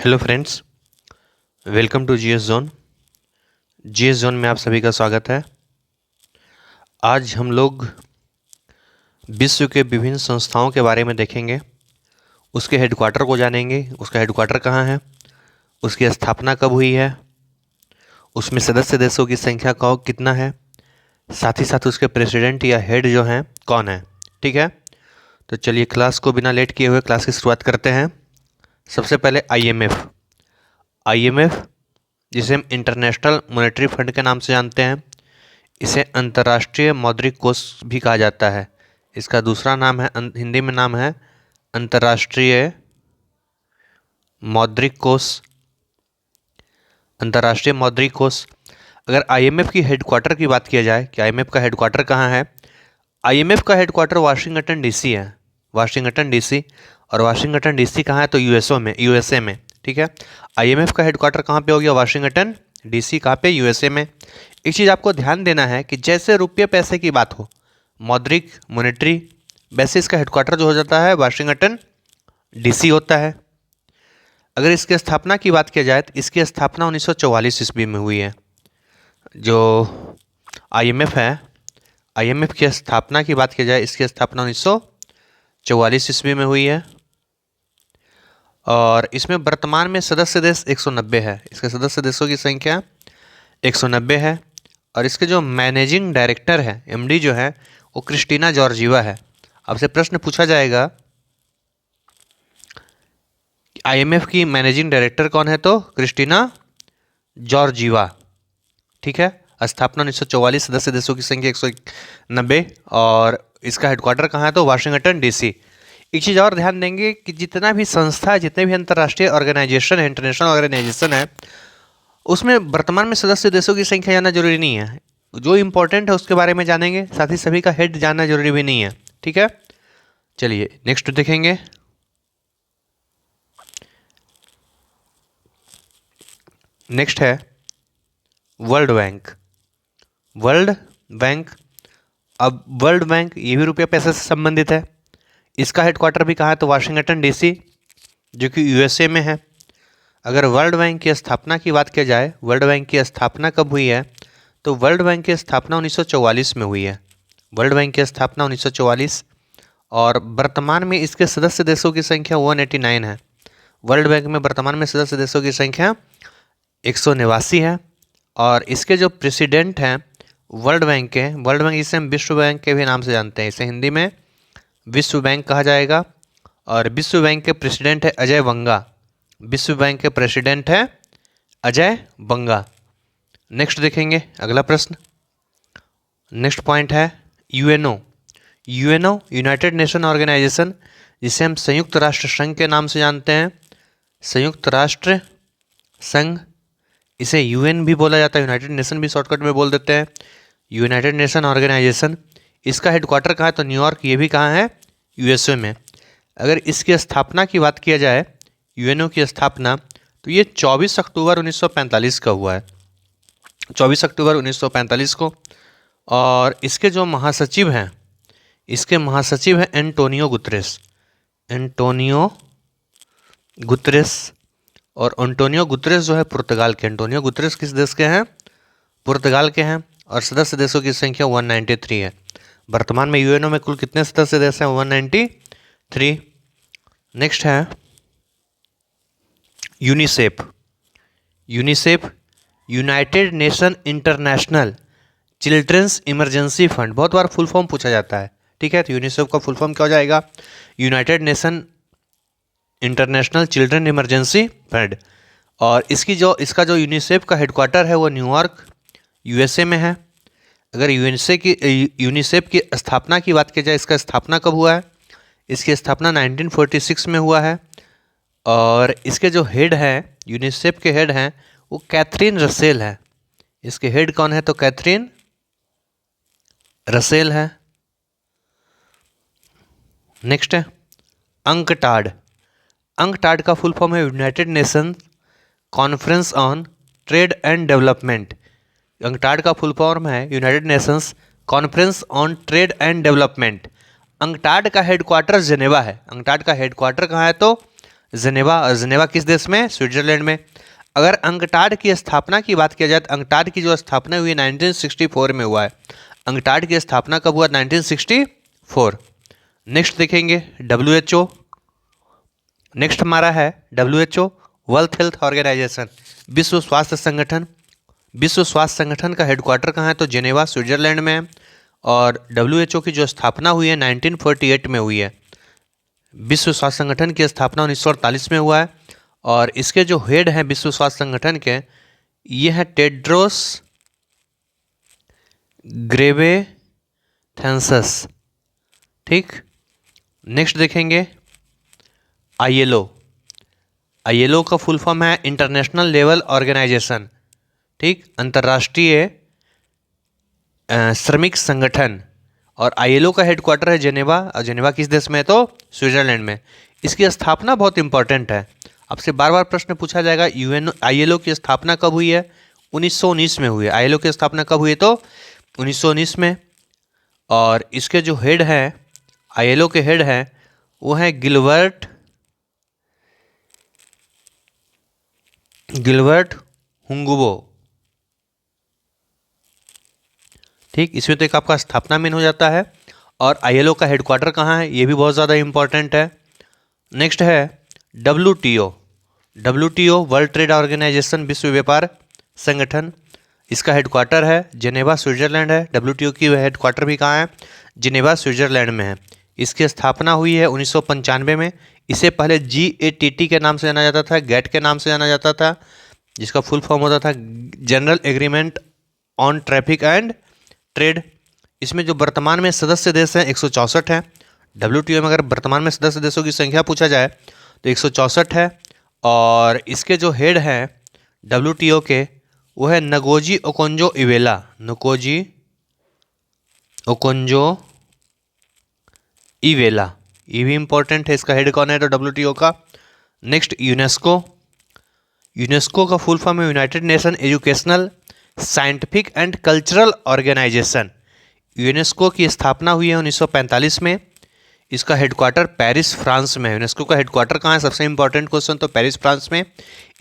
Hello friends, welcome to GS zone. GS zone में आप सभी का स्वागत है। आज हम लोग विश्व के विभिन्न संस्थाओं के बारे में देखेंगे, उसके हेडक्वार्टर को जानेंगे। उसका हेडक्वार्टर कहाँ है, उसकी स्थापना कब हुई है, उसमें सदस्य देशों की संख्या कितना है, साथ ही साथ उसके प्रेसिडेंट या हेड जो हैं कौन है। ठीक है, तो चलिए क्लास को बिना लेट किए हुए क्लास की शुरुआत करते हैं। सबसे पहले आईएमएफ जिसे हम इंटरनेशनल मॉनेटरी फंड के नाम से जानते हैं, इसे अंतर्राष्ट्रीय मौद्रिक कोष भी कहा जाता है। इसका दूसरा नाम है, हिंदी में नाम है अंतर्राष्ट्रीय मौद्रिक कोष। अंतर्राष्ट्रीय मौद्रिक कोष। अगर आईएमएफ की हेडक्वार्टर की बात किया जाए कि आईएमएफ का हेडक्वार्टर कहाँ है, आईएमएफ का हेडक्वार्टर वाशिंगटन डीसी है। Washington DC. और वाशिंगटन डीसी कहाँ है, तो यूएसए में। ठीक है, आईएमएफ का हेडक्वार्टर कहाँ पे हो गया, वाशिंगटन डीसी। कहाँ पे, यूएसए में। एक चीज़ आपको ध्यान देना है कि जैसे रुपये पैसे की बात हो, मौद्रिक मॉनेटरी, वैसे इसका हेडक्वार्टर जो हो जाता है वाशिंगटन डीसी होता है। अगर इसकी स्थापना की बात किया जाए तो इसकी स्थापना 1944 ईस्वी में हुई है। जो आईएमएफ है, आईएमएफ की स्थापना की बात की जाए, इसकी स्थापना 1944 ईस्वी में हुई है। और इसमें वर्तमान में सदस्य देश 190 है। इसके सदस्य देशों की संख्या 190 है। और इसके जो मैनेजिंग डायरेक्टर है, एमडी जो है, वो क्रिस्टीना जॉर्जीवा है। आपसे प्रश्न पूछा जाएगा आईएमएफ की मैनेजिंग डायरेक्टर कौन है, तो क्रिस्टीना जॉर्जीवा। ठीक है, स्थापना 1944, सदस्य देशों की संख्या 190 और इसका हेडक्वार्टर कहाँ है, तो वाशिंगटन डीसी। एक चीज़ और ध्यान देंगे कि जितना भी संस्था, जितने भी अंतर्राष्ट्रीय ऑर्गेनाइजेशन है, इंटरनेशनल ऑर्गेनाइजेशन है, उसमें वर्तमान में सदस्य देशों की संख्या जानना जरूरी नहीं है। जो इंपॉर्टेंट है उसके बारे में जानेंगे, साथ ही सभी का हेड जानना जरूरी भी नहीं है। ठीक है, चलिए नेक्स्ट देखेंगे। नेक्स्ट है वर्ल्ड बैंक। World bank. अब वर्ल्ड बैंक ये भी रुपया पैसे से संबंधित है। इसका हेडक्वार्टर भी कहाँ है, तो वाशिंगटन डीसी, जो कि यूएसए में है। अगर वर्ल्ड बैंक की स्थापना की बात किया जाए, वर्ल्ड बैंक की स्थापना कब हुई है, तो वर्ल्ड बैंक की स्थापना 1944 में हुई है। वर्ल्ड बैंक की स्थापना 1944। और वर्तमान में इसके सदस्य देशों की संख्या 189 है। वर्ल्ड बैंक में वर्तमान में सदस्य देशों की संख्या 189 है। और इसके जो प्रेसिडेंट हैं वर्ल्ड बैंक के, वर्ल्ड बैंक जिसे हम विश्व बैंक के भी नाम से जानते हैं, इसे हिंदी में विश्व बैंक कहा जाएगा। और विश्व बैंक के प्रेसिडेंट है अजय बंगा। विश्व बैंक के प्रेसिडेंट है अजय बंगा। नेक्स्ट देखेंगे अगला प्रश्न। नेक्स्ट पॉइंट है UNO. UNO United Nation Organization, जिसे हम संयुक्त राष्ट्र संघ के नाम से जानते हैं। संयुक्त राष्ट्र संघ, इसे यूएन भी बोला जाता है, यूनाइटेड नेशन भी शॉर्टकट में बोल देते हैं। यूनाइटेड नेशन ऑर्गेनाइजेशन, इसका हेडक्वार्टर कहाँ है, तो न्यूयॉर्क। ये भी कहाँ है, यूएसए में। अगर इसकी स्थापना की बात किया जाए, यूएनओ की स्थापना, तो ये 24 अक्टूबर 1945 का हुआ है। 24 अक्टूबर 1945 को। और इसके जो महासचिव हैं, इसके महासचिव हैं एंटोनियो गुतरेस। Antonio Guterres. और एंटोनियो गुतरेस जो है पुर्तगाल के। एंटोनियो गुतरेस किस देश के हैं, पुर्तगाल के हैं। और सदस्य देशों की संख्या 193 है। वर्तमान में यूएनओ में कुल कितने सदस्य देश हैं, 193। नेक्स्ट है UNICEF. UNICEF United Nation International Children's Emergency Fund, बहुत बार फुल फॉर्म पूछा जाता है। ठीक है, तो यूनिसेफ का फुल फॉर्म क्या हो जाएगा, United Nation international children emergency fund. और इसका जो यूनिसेफ का हेडक्वार्टर है वो न्यूयॉर्क, यूएसए में है। अगर यूनिसेफ की स्थापना की बात की जाए, इसका स्थापना कब हुआ है, इसकी स्थापना 1946 में हुआ है। और इसके जो हेड हैं, यूनिसेफ के हेड हैं, वो कैथरीन रसेल है। इसके हेड कौन है, तो कैथरीन रसेल है। नेक्स्ट है अंकटाड। अंकटाड का फुल फॉर्म है United nation conference on trade and development. UNCTAD का फुल फॉर्म है United Nations conference on trade and development. UNCTAD का हेडक्वार्टर जेनेवा है। अंकटाड का हेडक्वार्टर कहाँ है, तो जिनेवा, और जिनेवा किस देश में? स्विट्जरलैंड में। अगर अंकटाड की स्थापना की बात किया जाए तो अंकटाड की जो स्थापना हुई है 1964 में हुआ है। अंकटाड की स्थापना कब हुआ? 1964। नेक्स्ट देखेंगे WHO। नेक्स्ट हमारा है WHO, वर्ल्ड हेल्थ ऑर्गेनाइजेशन, विश्व स्वास्थ्य संगठन। विश्व स्वास्थ्य संगठन का हेडक्वार्टर कहाँ है? तो जेनेवा, स्विट्जरलैंड में है। और WHO की जो स्थापना हुई है 1948 में हुई है। विश्व स्वास्थ्य संगठन की स्थापना 1948 में हुआ है। और इसके जो हेड हैं विश्व स्वास्थ्य संगठन के, ये हैं टेड्रोस ग्रेबेथेंसस। ठीक। नेक्स्ट देखेंगे ILO। ILO का फुल फॉर्म है इंटरनेशनल लेवल ऑर्गेनाइजेशन। ठीक, अंतर्राष्ट्रीय श्रमिक संगठन। और ILO का हेडक्वार्टर है जेनेवा, और जेनेवा किस देश में है? तो स्विट्जरलैंड में। इसकी स्थापना बहुत इंपॉर्टेंट है, आपसे बार बार प्रश्न पूछा जाएगा। ILO की स्थापना कब हुई है? 1919 में हुई है। ILO की स्थापना कब हुई है? तो 1919 में। और इसके जो हेड हैं, ILO के हेड हैं, वो हैं गिलबर्ट हुंगुबो। ठीक, इसमें तो एक आपका स्थापना मेन हो जाता है। और ILO का हेडक्वार्टर कहाँ है? ये भी बहुत ज़्यादा इंपॉर्टेंट है। नेक्स्ट है WTO। WTO World Trade Organization, विश्व व्यापार संगठन। इसका हेडक्वार्टर है जेनेवा, स्विट्जरलैंड है। WTO की हेडक्वार्टर भी कहाँ है? जेनेवा, स्विट्जरलैंड में है। इसकी स्थापना हुई है 1995 में। इसे पहले GATT के नाम से जाना जाता था, GATT के नाम से जाना जाता था, जिसका फुल फॉर्म होता था general agreement on traffic and trade. इसमें जो वर्तमान में सदस्य देश हैं 164 हैं। WTO में अगर वर्तमान में सदस्य देशों की संख्या पूछा जाए तो 164 है। और इसके जो हेड हैं WTO के, वो है Ngozi Okonjo Iweala. Ngozi Okonjo Iweala, ये भी इंपॉर्टेंट है। इसका हेड कौन है? तो WTO का। Next UNESCO. यूनेस्को का फुल फॉर्म है United Nation Educational, Scientific and Cultural Organization. UNESCO की स्थापना हुई है 1945 में। इसका हेडक्वार्टर पेरिस, फ्रांस में है। यूनेस्को का हेडक्वार्टर कहाँ है? सबसे इंपॉर्टेंट क्वेश्चन, तो पेरिस, फ्रांस में।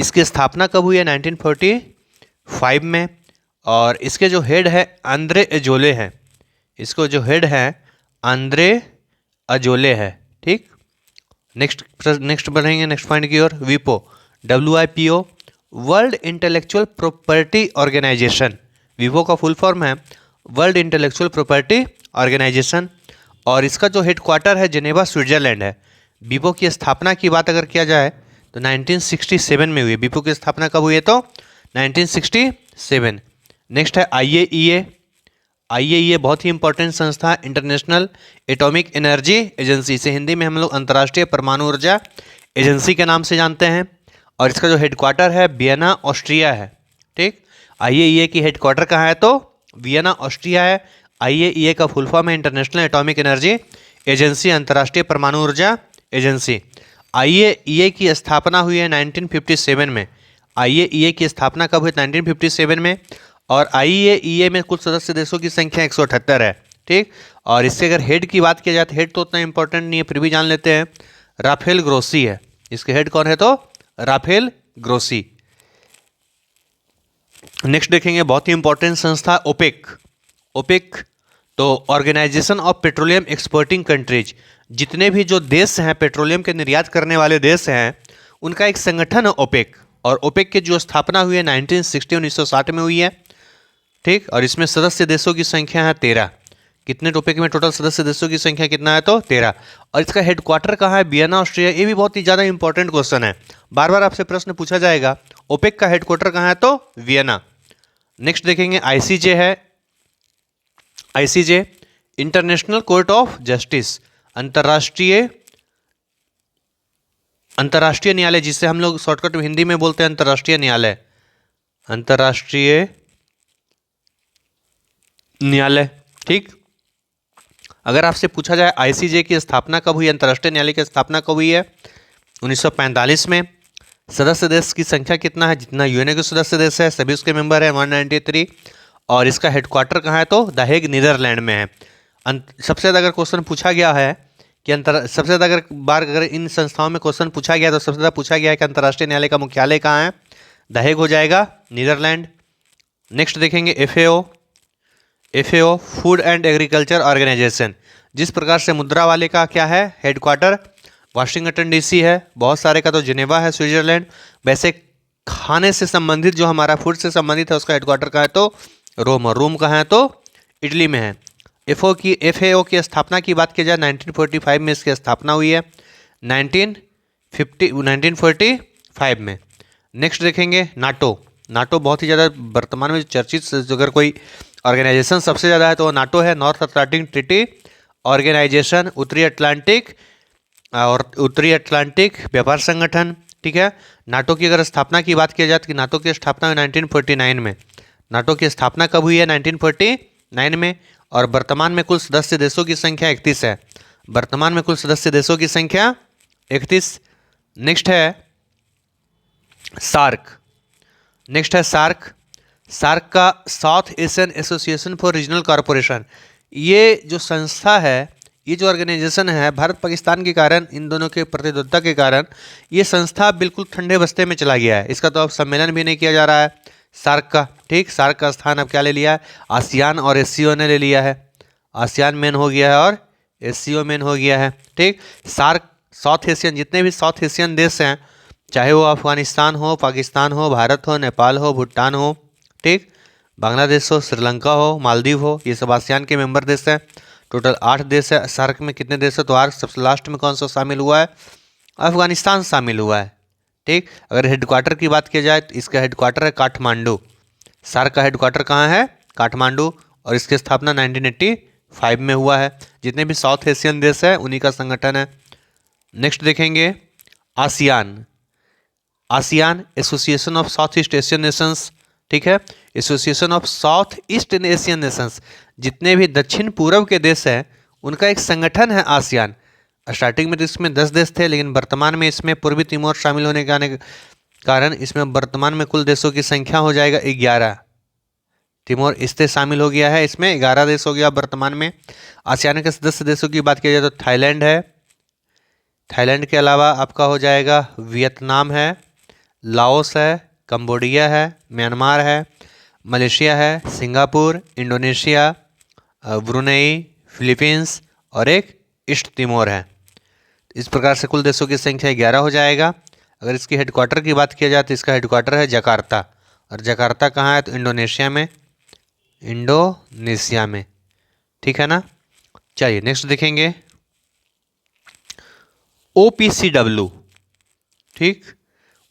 इसकी स्थापना कब हुई है? 1945 में। और इसके जो हेड है आंद्रे अजोले हैं। इसको जो हेड है आंद्रे अजोले है। ठीक। नेक्स्ट बढ़ेंगे नेक्स्ट पॉइंट की ओर। WIPO, WIPO World Intellectual Property Organization. WIPO का फुल फॉर्म है वर्ल्ड इंटेलेक्चुअल प्रॉपर्टी ऑर्गेनाइजेशन। और इसका जो हेडक्वार्टर है जेनेवा, स्विट्जरलैंड है। WIPO की स्थापना की बात अगर किया जाए तो 1967 में हुई। WIPO की स्थापना कब हुई है? तो 1967। नेक्स्ट है IAEA। IAEA बहुत ही इंपॉर्टेंट संस्था है, इंटरनेशनल एटॉमिक एनर्जी एजेंसी। इसे हिंदी में हम लोग अंतर्राष्ट्रीय परमाणु ऊर्जा एजेंसी के नाम से जानते हैं। और इसका जो हेडक्वार्टर है वियना, ऑस्ट्रिया है। ठीक। IAEA की हेडक्वार्टर कहाँ है? तो वियना, ऑस्ट्रिया है। IAEA का फुल फॉर्म है इंटरनेशनल एटॉमिक एनर्जी एजेंसी, अंतर्राष्ट्रीय परमाणु ऊर्जा एजेंसी। IAEA की स्थापना हुई है 1957 में। IAEA की स्थापना कब हुई? 1957 में। और IAEA में कुल सदस्य देशों की संख्या 178 है। ठीक। और इससे अगर हेड की बात किया जाए तो हेड तो उतना इंपॉर्टेंट नहीं है, फिर भी जान लेते हैं। राफेल ग्रोसी है इसके हेड। कौन है? तो राफेल ग्रोसी। नेक्स्ट देखेंगे बहुत ही इंपॉर्टेंट संस्था ओपेक। ओपेक तो Organization of Petroleum Exporting Countries. जितने भी जो देश हैं पेट्रोलियम के निर्यात करने वाले देश हैं, उनका एक संगठन है ओपेक। और ओपेक की जो स्थापना हुई है 1960 में हुई है। ठीक। और इसमें सदस्य देशों की संख्या है 13। कितने ओपेक में टोटल सदस्य देशों की संख्या कितना है? तो 13। और इसका हेडक्वार्टर कहाँ है? Vienna, Austria. ये भी बहुत ही ज़्यादा इंपॉर्टेंट क्वेश्चन है, बार बार आपसे प्रश्न पूछा जाएगा। ओपेक का हेडक्वार्टर कहाँ है? तो वियना। नेक्स्ट देखेंगे ICJ है। ICJ international court of justice, अंतर्राष्ट्रीय न्यायालय, जिसे हम लोग शॉर्टकट में हिंदी में बोलते हैं अंतर्राष्ट्रीय न्यायालय। अंतर्राष्ट्रीय न्यायालय। ठीक। अगर आपसे पूछा जाए ICJ की स्थापना कब हुई, अंतर्राष्ट्रीय न्यायालय की स्थापना कब हुई है? 1945 में। सदस्य देश की संख्या कितना है? जितना UN के सदस्य देश है सभी उसके मेंबर है 193। और इसका हेडक्वार्टर कहाँ है? तो द हेग, नीदरलैंड में है। सबसे ज़्यादा अगर क्वेश्चन पूछा गया है कि सबसे ज़्यादा अगर इन संस्थाओं में क्वेश्चन पूछा गया तो सबसे ज़्यादा पूछा गया है कि अंतर्राष्ट्रीय न्यायालय का मुख्यालय कहाँ है। द हेग हो जाएगा, नीदरलैंड। नेक्स्ट देखेंगे FAO Food and Agriculture Organization. जिस प्रकार से मुद्रा वाले का क्या है, हेडक्वार्टर वाशिंगटन डीसी है, बहुत सारे का तो जिनेवा है, स्विट्जरलैंड। वैसे खाने से संबंधित जो हमारा फूड से संबंधित है उसका हेडक्वार्टर कहाँ है तो रोम, और रोम कहाँ है तो इटली में है। एफएओ की स्थापना की बात की जाए 1945 में इसकी स्थापना हुई है, 1945 में। नेक्स्ट देखेंगे नाटो बहुत ही ज़्यादा वर्तमान में चर्चित, अगर कोई ऑर्गेनाइजेशन सबसे ज़्यादा है तो वो नाटो है, नॉर्थ अटलांटिक ट्रीटी ऑर्गेनाइजेशन, उत्तरी अटलांटिक व्यापार संगठन। ठीक है, नाटो की अगर स्थापना की बात की जाए तो नाटो की स्थापना 1949 में। नाटो की स्थापना कब हुई है, 1949 में। और वर्तमान में कुल सदस्य देशों की संख्या 31 है। वर्तमान में कुल सदस्य देशों की संख्या 31। नेक्स्ट है सार्क। सार्क का south Asian association for regional corporation. ये जो संस्था है, ये जो ऑर्गेनाइजेशन है, भारत पाकिस्तान के कारण, इन दोनों के प्रतिद्वंद्विता के कारण ये संस्था बिल्कुल ठंडे बस्ते में चला गया है। इसका तो अब सम्मेलन भी नहीं किया जा रहा है सार्क का। ठीक, सार्क का स्थान अब क्या ले लिया है, आसियान और एससीओ ने ले लिया है। आसियान मेन हो गया है और एससीओ मेन हो गया है। ठीक, सार्क साउथ एशियन, जितने भी साउथ एशियन देश हैं, चाहे वो अफगानिस्तान हो, पाकिस्तान हो, भारत हो, नेपाल हो, भूटान हो, ठीक, बांग्लादेश हो, श्रीलंका हो, मालदीव हो, ये सब आसियान के मेंबर देश हैं। टोटल 8 देश है। सार्क में कितने देश है तो आर्क सबसे लास्ट में कौन सा शामिल हुआ है, अफगानिस्तान शामिल हुआ है। ठीक, अगर हेडक्वार्टर की बात की जाए तो इसका हेडक्वार्टर है काठमांडू। सार्क का हेडक्वार्टर कहाँ है, काठमांडू, और इसकी स्थापना 1985 में हुआ है। जितने भी साउथ एशियन देश है उन्हीं का संगठन है। नेक्स्ट देखेंगे ASEAN association of south east Asian Nations. ठीक है, association of south east Asian Nations, जितने भी दक्षिण पूर्व के देश हैं उनका एक संगठन है आसियान। स्टार्टिंग में तो इसमें 10 देश थे, लेकिन वर्तमान में इसमें पूर्वी तिमोर शामिल होने के कारण इसमें वर्तमान में कुल देशों की संख्या हो जाएगा 11। तिमोर इससे शामिल हो गया है, इसमें 11 देश हो गया वर्तमान में। आसियान के सदस्य देशों की बात की जाए तो थाईलैंड है, थाईलैंड के अलावा आपका हो जाएगा वियतनाम है, लाओस है, कंबोडिया है, म्यांमार है, मलेशिया है, सिंगापुर, इंडोनेशिया, ब्रुनेई, फिलीपींस और एक ईस्ट तिमोर है। इस प्रकार से कुल देशों की संख्या 11 हो जाएगा। अगर इसकी हेडक्वार्टर की बात किया जाए तो इसका हेडक्वार्टर है जकार्ता, और जकार्ता कहाँ है तो इंडोनेशिया में। ठीक है ना। चलिए नेक्स्ट देखेंगे OPCW। ठीक,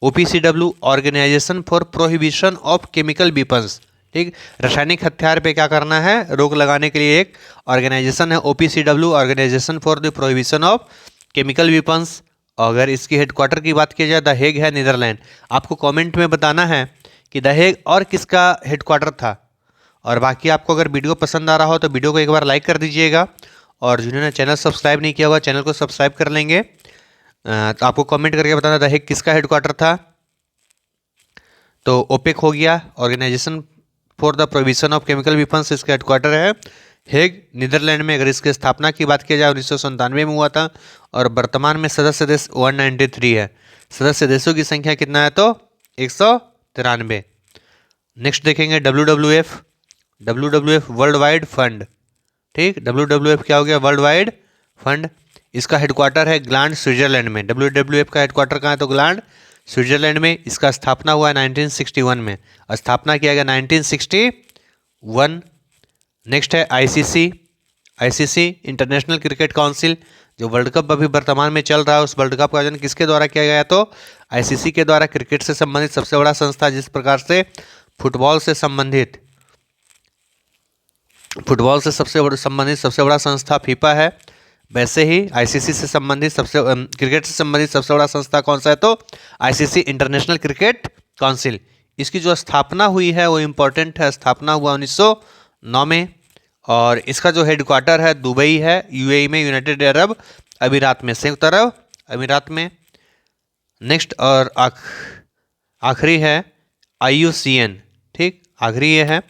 OPCW Organization for Prohibition of Chemical Weapons. ठीक, रासायनिक हथियार पे क्या करना है, रोक लगाने के लिए एक ऑर्गेनाइजेशन है OPCW, Organization for the Prohibition of Chemical Weapons. अगर इसकी हेडक्वार्टर की बात की जाए द हेग है, नीदरलैंड। आपको कमेंट में बताना है कि द हेग और किसका हेडक्वार्टर था। और बाकी आपको अगर वीडियो पसंद आ रहा हो तो वीडियो को एक बार लाइक कर दीजिएगा, और जिन्होंने चैनल सब्सक्राइब नहीं किया हुआ चैनल को सब्सक्राइब कर लेंगे। तो आपको कमेंट करके बताना था हेग किसका हेडक्वार्टर था। तो ओपेक हो गया, Organization for the Prohibition of Chemical Weapons, इसका हेडक्वार्टर है हेग, नीदरलैंड में। अगर इसकी स्थापना की बात की जाए 1997 में हुआ था, और वर्तमान में सदस्य देश 193 है। सदस्य देशों की संख्या कितना है तो 193। नेक्स्ट देखेंगे WWF वर्ल्ड वाइड फंड। ठीक, WWF क्या हो गया, वर्ल्ड वाइड फंड। इसका हेडक्वार्टर है ग्लांड, स्विट्जरलैंड में। WWF का हेडक्वार्टर कहाँ है तो ग्लांड, स्विट्जरलैंड में। इसका स्थापना हुआ है 1961 में, स्थापना किया गया 1961। नेक्स्ट है ICC इंटरनेशनल क्रिकेट काउंसिल। जो वर्ल्ड कप अभी वर्तमान में चल रहा है, उस वर्ल्ड कप का आयोजन किसके द्वारा किया गया तो ICC के द्वारा। क्रिकेट से संबंधित सबसे बड़ा संस्था, जिस प्रकार से फुटबॉल से संबंधित सबसे बड़ा संस्था फीफा है, वैसे ही ICC से संबंधित क्रिकेट से संबंधित सबसे बड़ा संस्था कौन सा है तो ICC इंटरनेशनल क्रिकेट काउंसिल। इसकी जो स्थापना हुई है वो इम्पोर्टेंट है, स्थापना हुआ 1909 में, और इसका जो हेडक्वार्टर है दुबई है, UAE में, यूनाइटेड अरब अमीरात में, संयुक्त अरब अमीरात में। नेक्स्ट और आखिरी है IUCN। ठीक, आखिरी ये है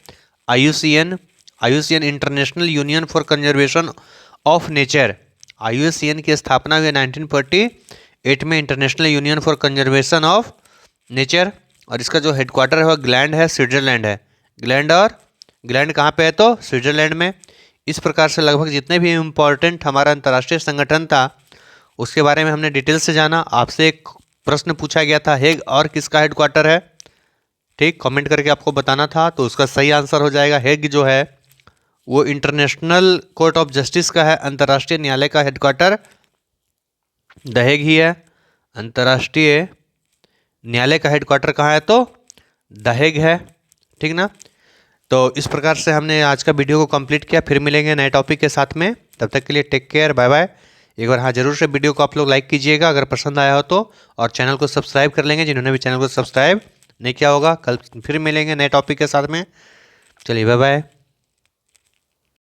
IUCN international union for conservation of nature. IUCN की स्थापना हुई 1948 में, international union for conservation of nature. और इसका जो हेडक्वार्टर है वह ग्लैंड है, स्विट्जरलैंड है। ग्लैंड कहाँ पे है? तो स्विट्जरलैंड में। इस प्रकार से लगभग जितने भी इम्पोर्टेंट हमारा अंतर्राष्ट्रीय संगठन था उसके बारे में हमने डिटेल से जाना। आपसे एक प्रश्न पूछा गया था, हेग और किसका हेडक्वार्टर है? ठीक, कमेंट करके आपको बताना था। तो उसका सही आंसर हो जाएगा हेग जो है वो इंटरनेशनल कोर्ट ऑफ जस्टिस का है, अंतर्राष्ट्रीय न्यायालय का हेडक्वार्टर द हेग ही है। अंतर्राष्ट्रीय न्यायालय का हेडक्वार्टर कहाँ है? तो द हेग है। ठीक ना? तो इस प्रकार से हमने आज का वीडियो को कंप्लीट किया। फिर मिलेंगे नए टॉपिक के साथ में, तब तक के लिए टेक केयर, बाय बाय। एक बार हाँ जरूर से वीडियो को आप लोग लाइक कीजिएगा अगर पसंद आया हो तो, और चैनल को सब्सक्राइब कर लेंगे जिन्होंने भी चैनल को सब्सक्राइब नहीं किया होगा। कल फिर मिलेंगे नए टॉपिक के साथ में। चलिए बाय बाय।